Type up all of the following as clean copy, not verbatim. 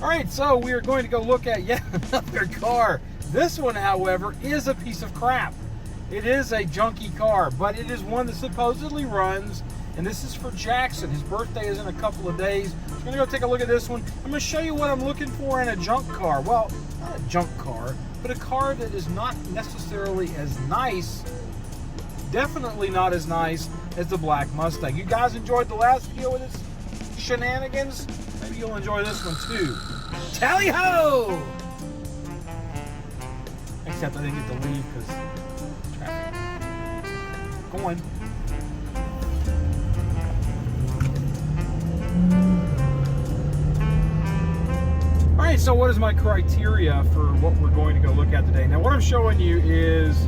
All right, so we are going to go look at yet another car. This one, however, is a piece of crap. It is a junky car, but it is one that supposedly runs, and this is for Jackson. His birthday is in a couple of days. So I'm gonna go take a look at this one. I'm gonna show you what I'm looking for in a junk car. Well, not a junk car, but a car that is not necessarily as nice, definitely not as nice as the black Mustang. You guys enjoyed the last video with its shenanigans? Maybe you'll enjoy this one too. Tally-ho! Except I didn't get to leave because traffic. Going. Alright, so what is my criteria for what we're going to go look at today? Now what I'm showing you is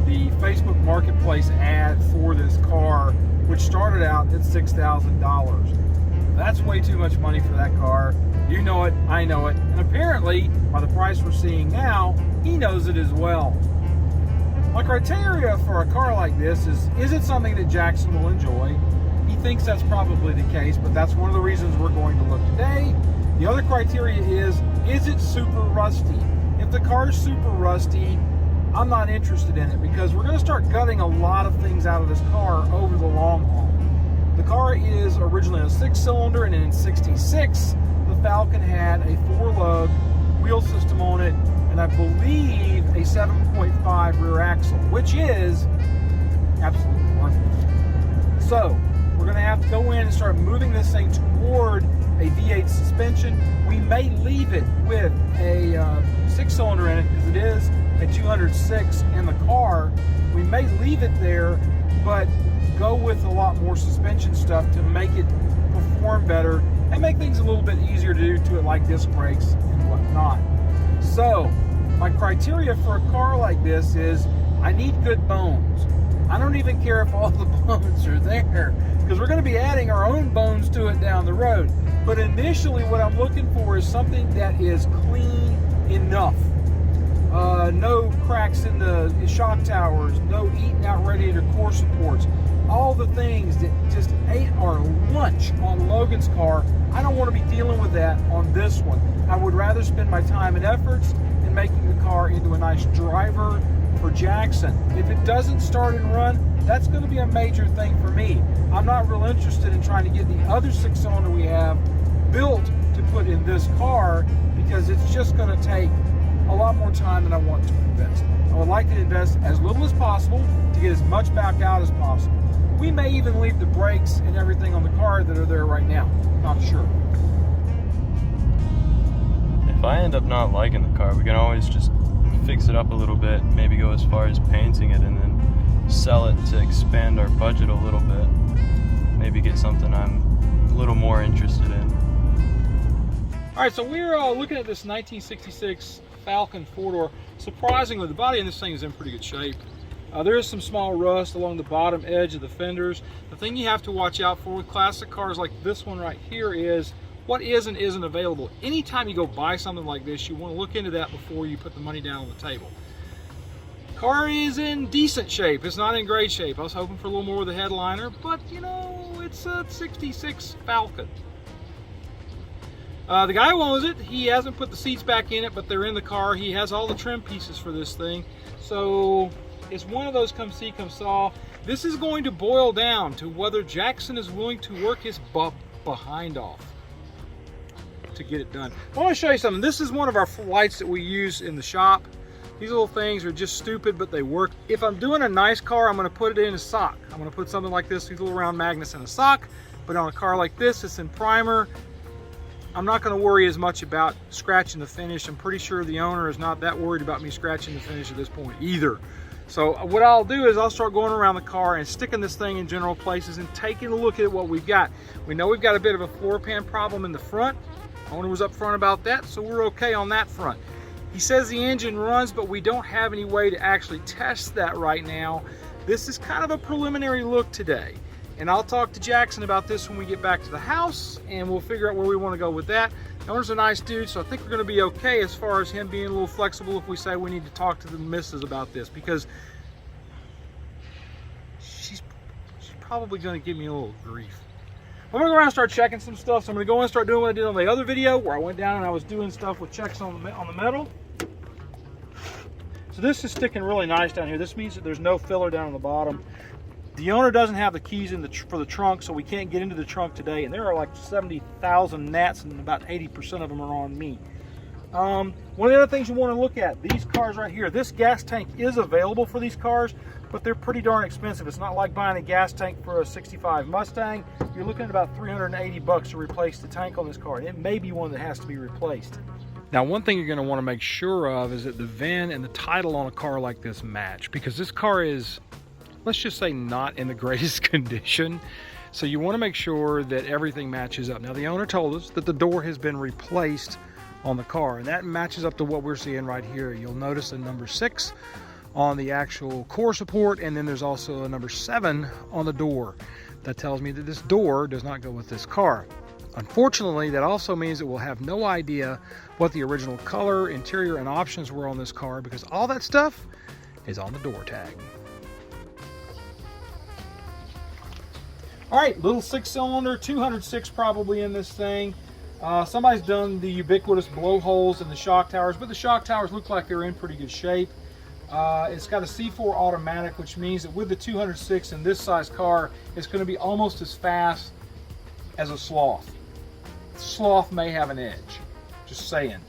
the Facebook Marketplace ad for this car, which started out at $6,000. That's way too much money for that car. You know it, I know it, and apparently, by the price we're seeing now, he knows it as well. My criteria for a car like this is it something that Jackson will enjoy? He thinks that's probably the case, but that's one of the reasons we're going to look today. The other criteria is it super rusty? If the car is super rusty, I'm not interested in it because we're going to start gutting a lot of things out of this car over the long haul. The car is originally a 6-cylinder, and in '66, the Falcon had a 4-lug wheel system on it, and I believe a 7.5 rear axle, which is absolutely perfect. So we're going to have to go in and start moving this thing toward a V8 suspension. We may leave it with a 6-cylinder in it because it is a 206 in the car. We may leave it there, but go with a lot more suspension stuff to make it perform better and make things a little bit easier to do to it, like disc brakes and whatnot. So my criteria for a car like this is I need good bones. I don't even care if all the bones are there because we're going to be adding our own bones to it down the road. But initially what I'm looking for is something that is clean enough. No cracks in the shock towers, no eating out radiator core supports. All the things that just ate our lunch on Logan's car, I don't want to be dealing with that on this one. I would rather spend my time and efforts in making the car into a nice driver for Jackson. If it doesn't start and run, that's going to be a major thing for me. I'm not real interested in trying to get the other 6-cylinder we have built to put in this car because it's just going to take a lot more time than I want to invest. I would like to invest as little as possible to get as much back out as possible. We may even leave the brakes and everything on the car that are there right now. Not sure. If I end up not liking the car, we can always just fix it up a little bit, maybe go as far as painting it and then sell it to expand our budget a little bit. Maybe get something I'm a little more interested in. All right, so we're looking at this 1966 Falcon 4-door. Surprisingly, the body in this thing is in pretty good shape. There is some small rust along the bottom edge of the fenders. The thing you have to watch out for with classic cars like this one right here is what is and isn't available. Anytime you go buy something like this, you want to look into that before you put the money down on the table. Car is in decent shape. It's not in great shape. I was hoping for a little more with the headliner, but you know, it's a 66 Falcon. The guy who owns it, he hasn't put the seats back in it, but they're in the car. He has all the trim pieces for this thing. So it's one of those come see, come saw. This is going to boil down to whether Jackson is willing to work his behind off to get it done. I want to show you something. This is one of our lights that we use in the shop. These little things are just stupid, but they work. If I'm doing a nice car, I'm going to put it in a sock. I'm going to put something like this, these little round magnets in a sock. But on a car like this, it's in primer. I'm not going to worry as much about scratching the finish. I'm pretty sure the owner is not that worried about me scratching the finish at this point either. So what I'll do is I'll start going around the car and sticking this thing in general places and taking a look at what we've got. We know we've got a bit of a floor pan problem in the front. Owner was up front about that, so we're okay on that front. He says the engine runs, but we don't have any way to actually test that right now. This is kind of a preliminary look today. And I'll talk to Jackson about this when we get back to the house, and we'll figure out where we want to go with that. The owner's a nice dude, so I think we're going to be okay as far as him being a little flexible if we say we need to talk to the missus about this, because she's probably going to give me a little grief. I'm gonna go around and start checking some stuff. So I'm gonna go in and start doing what I did on the other video where I went down and I was doing stuff with checks on the metal. So this is sticking really nice down here. This means that there's no filler down on the bottom. The owner doesn't have the keys for the trunk, so we can't get into the trunk today. And there are like 70,000 gnats, and about 80% of them are on me. One of the other things you want to look at, these cars right here, this gas tank is available for these cars, but they're pretty darn expensive. It's not like buying a gas tank for a 65 Mustang. You're looking at about $380 to replace the tank on this car. And it may be one that has to be replaced. Now, one thing you're going to want to make sure of is that the VIN and the title on a car like this match, because this car is, let's just say, not in the greatest condition. So you want to make sure that everything matches up. Now, the owner told us that the door has been replaced on the car, and that matches up to what we're seeing right here. You'll notice a number 6 on the actual core support, and then there's also a number 7 on the door. That tells me that this door does not go with this car. Unfortunately, that also means that we'll have no idea what the original color, interior, and options were on this car, because all that stuff is on the door tag. All right, little 6-cylinder, 206 probably in this thing. Somebody's done the ubiquitous blowholes in the shock towers, but the shock towers look like they're in pretty good shape. It's got a C4 automatic, which means that with the 206 in this size car, it's going to be almost as fast as a Sloth. Sloth may have an edge, just saying.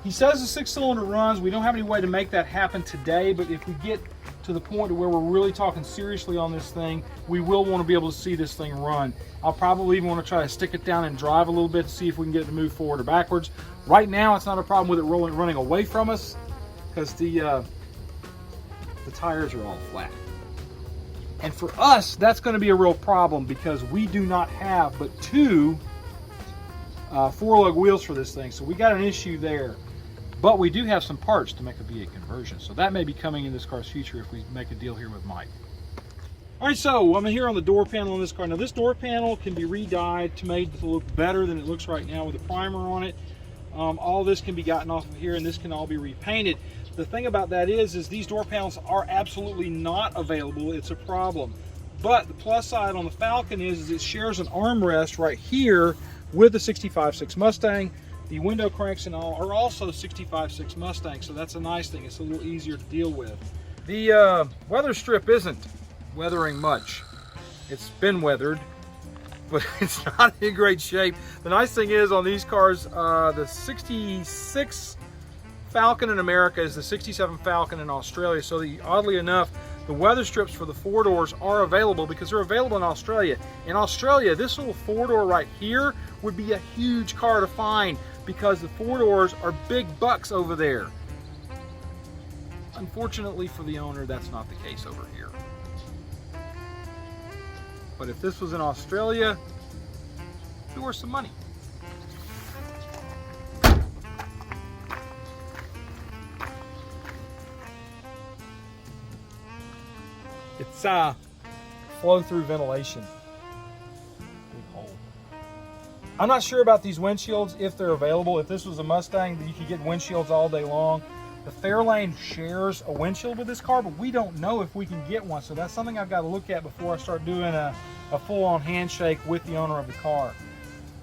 He says the 6-cylinder runs. We don't have any way to make that happen today, but if we get to the point where we're really talking seriously on this thing, we will want to be able to see this thing run. I'll probably even want to try to stick it down and drive a little bit to see if we can get it to move forward or backwards. Right now, it's not a problem with it running away from us, because the tires are all flat. And for us, that's going to be a real problem, because we do not have but 2 4-lug wheels for this thing, so we got an issue there. But we do have some parts to make a V8 conversion, so that may be coming in this car's future if we make a deal here with Mike. All right, so I'm here on the door panel on this car. Now, this door panel can be re-dyed to make it look better than it looks right now with a primer on it. All this can be gotten off of here, and this can all be repainted. The thing about that is these door panels are absolutely not available. It's a problem. But the plus side on the Falcon is it shares an armrest right here with the 65.6 Mustang. The window cranks and all are also 65.6 Mustang, so that's a nice thing. It's a little easier to deal with. The weather strip isn't weathering much. It's been weathered, but it's not in great shape. The nice thing is on these cars, the 66 Falcon in America is the 67 Falcon in Australia, so oddly enough, the weather strips for the 4-doors are available because they're available in Australia. In Australia, this little 4-door right here would be a huge car to find because the 4-doors are big bucks over there. Unfortunately for the owner, that's not the case over here. But if this was in Australia, it'd be worth some money. It's flow-through ventilation. Big hole. I'm not sure about these windshields, if they're available. If this was a Mustang, you could get windshields all day long. The Fairlane shares a windshield with this car, but we don't know if we can get one. So that's something I've got to look at before I start doing a full-on handshake with the owner of the car.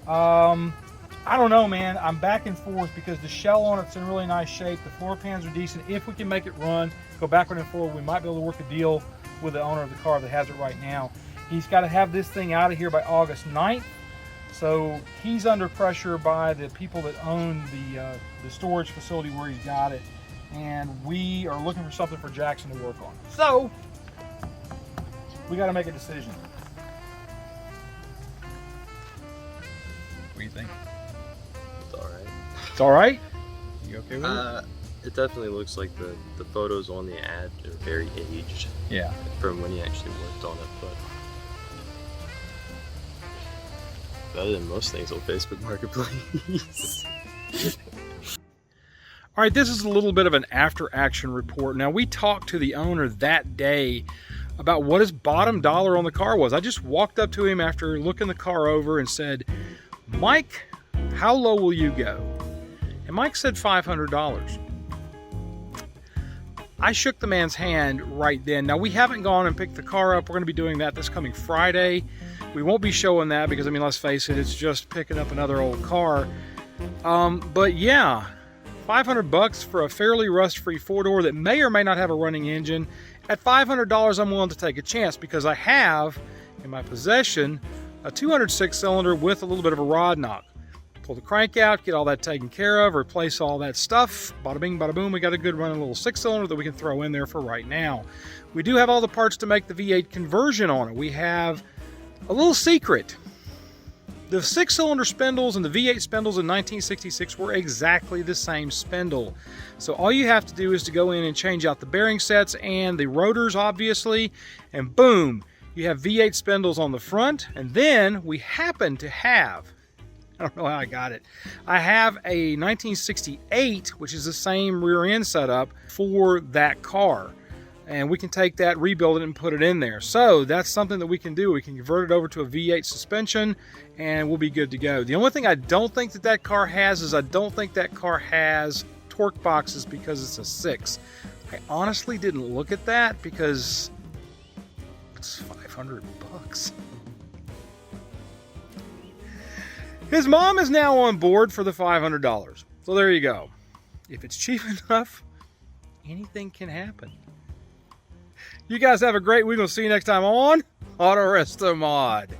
I don't know, man. I'm back and forth because the shell on it's in really nice shape. The floor pans are decent. If we can make it run, go backward and forward, we might be able to work a deal with the owner of the car that has it right now. He's got to have this thing out of here by August 9th. So he's under pressure by the people that own the storage facility where he's got it. And we are looking for something for Jackson to work on. So we got to make a decision. What do you think? It's all right. It's all right? You okay with it? It definitely looks like the photos on the ad are very aged. Yeah. From when he actually worked on it, but better than most things on Facebook Marketplace. All right, this is a little bit of an after-action report. Now, we talked to the owner that day about what his bottom dollar on the car was. I just walked up to him after looking the car over and said, Mike, how low will you go? And Mike said $500. I shook the man's hand right then. Now, we haven't gone and picked the car up. We're going to be doing that this coming Friday. We won't be showing that because, I mean, let's face it, it's just picking up another old car. But yeah, $500 for a fairly rust-free four-door that may or may not have a running engine. At $500, I'm willing to take a chance because I have in my possession a 206 cylinder with a little bit of a rod knock. Pull the crank out, get all that taken care of, replace all that stuff. Bada bing, bada boom, we got a good running little 6-cylinder that we can throw in there for right now. We do have all the parts to make the V8 conversion on it. We have a little secret. The 6-cylinder spindles and the V8 spindles in 1966 were exactly the same spindle. So all you have to do is to go in and change out the bearing sets and the rotors, obviously, and boom, you have V8 spindles on the front. And then we happen to have, I don't know how I got it, I have a 1968, which is the same rear end setup for that car. And we can take that, rebuild it, and put it in there. So that's something that we can do. We can convert it over to a V8 suspension, and we'll be good to go. The only thing I don't think that that car has is I don't think that car has torque boxes because it's a 6. I honestly didn't look at that because it's $500. His mom is now on board for the $500. So there you go. If it's cheap enough, anything can happen. You guys have a great week. We'll see you next time on Autorestomod.